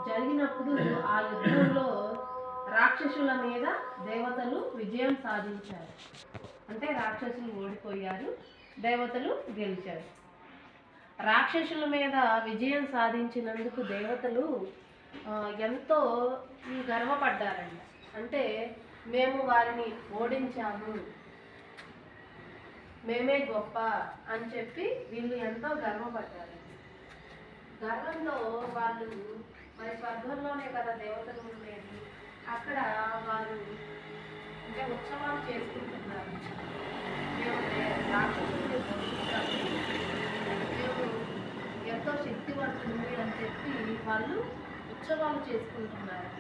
జరిగినప్పుడు ఆ యుద్ధంలో రాక్షసుల మీద దేవతలు విజయం సాధించారు. అంటే రాక్షసులు ఓడిపోయారు, దేవతలు గెలిచారు. రాక్షసుల మీద విజయం సాధించినందుకు దేవతలు ఎంతో గర్వపడ్డారంట. అంటే మేము వారిని ఓడించాము, మేమే గొప్ప అని చెప్పి వీళ్ళు ఎంతో గర్వపడ్డారు. గర్వంలో వాళ్ళు మరి స్వర్గంలోనే కదా దేవతలు ఉండేది, అక్కడ వారు అంటే ఉత్సవాలు చేసుకుంటున్నారు. మేము రాక్షసుల్ని ఓడించాము, మేము ఎంతో శక్తివంతులు అని చెప్పి వాళ్ళు ఉత్సవాలు చేసుకుంటున్నారు.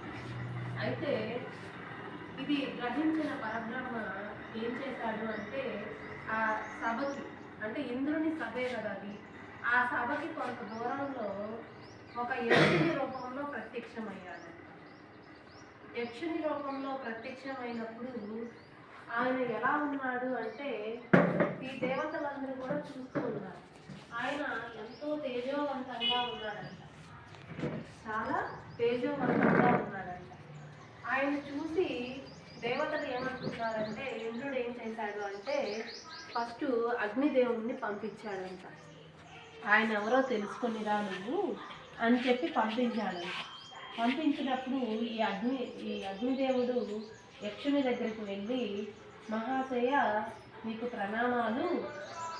అయితే ఇది గ్రహించిన పరబ్రహ్మ ఏం చేశాడు అంటే ఆ సభకి, అంటే ఇంద్రుని సభే కదా అది, ఆ సభకి కొంత దూరంలో ఒక యక్షుని రూపంలో ప్రత్యక్షమయ్యాడు. యక్షుని రూపంలో ప్రత్యక్షమైనప్పుడు ఆయన ఎలా ఉన్నాడు అంటే ఈ దేవతలందరూ కూడా చూస్తూ ఉన్నారు. ఆయన ఎంతో తేజోవంతంగా ఉన్నాడంట, చాలా తేజోవంతంగా ఉన్నాడంట. ఆయన చూసి దేవతలు ఏమనుకుంటున్నారంటే ఇంద్రుడు ఏం చేశాడు అంటే ఫస్ట్ అగ్నిదేవుడిని పంపించాడంట. ఆయన ఎవరో తెలుసుకొనిరా నువ్వు అని చెప్పి పంపించాడంట. పంపించినప్పుడు ఈ అగ్నిదేవుడు యక్షుని దగ్గరికి వెళ్ళి, మహాశయ మీకు ప్రణామాలు,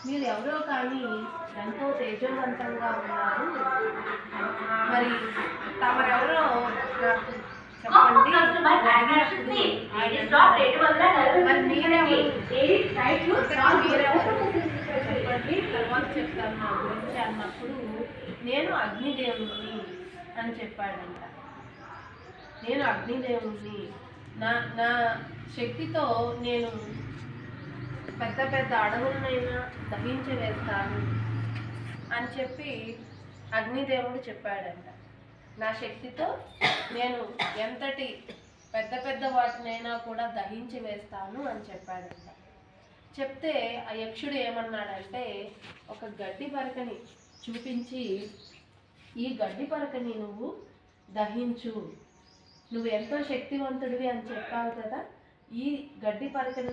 మీరు ఎవరో కానీ ఎంతో తేజోవంతంగా ఉన్నారు, మరి తమరెవరో నాకు చెప్పండి. మరి మీరెవరు చెప్పండి, తర్వాత చెప్తాను నా గురించి అన్నప్పుడు నేను అగ్నిదేవుని అని చెప్పాడంట. నేను అగ్నిదేవుని, నా శక్తితో నేను పెద్ద పెద్ద అడవులనైనా దహించి వేస్తాను అని చెప్పి అగ్నిదేవుడు చెప్పాడంట. నా శక్తితో నేను ఎంతటి పెద్ద పెద్ద వాటినైనా కూడా దహించి వేస్తాను అని చెప్పాడంట. చెప్తే ఆ యక్షుడు ఏమన్నాడంటే ఒక గడ్డి పరకని చూపించి, ఈ గడ్డి పరకని నువ్వు దహించు, నువ్వు ఎంతో శక్తివంతుడివి అని చెప్పావు కదా, ఈ గడ్డి పరకని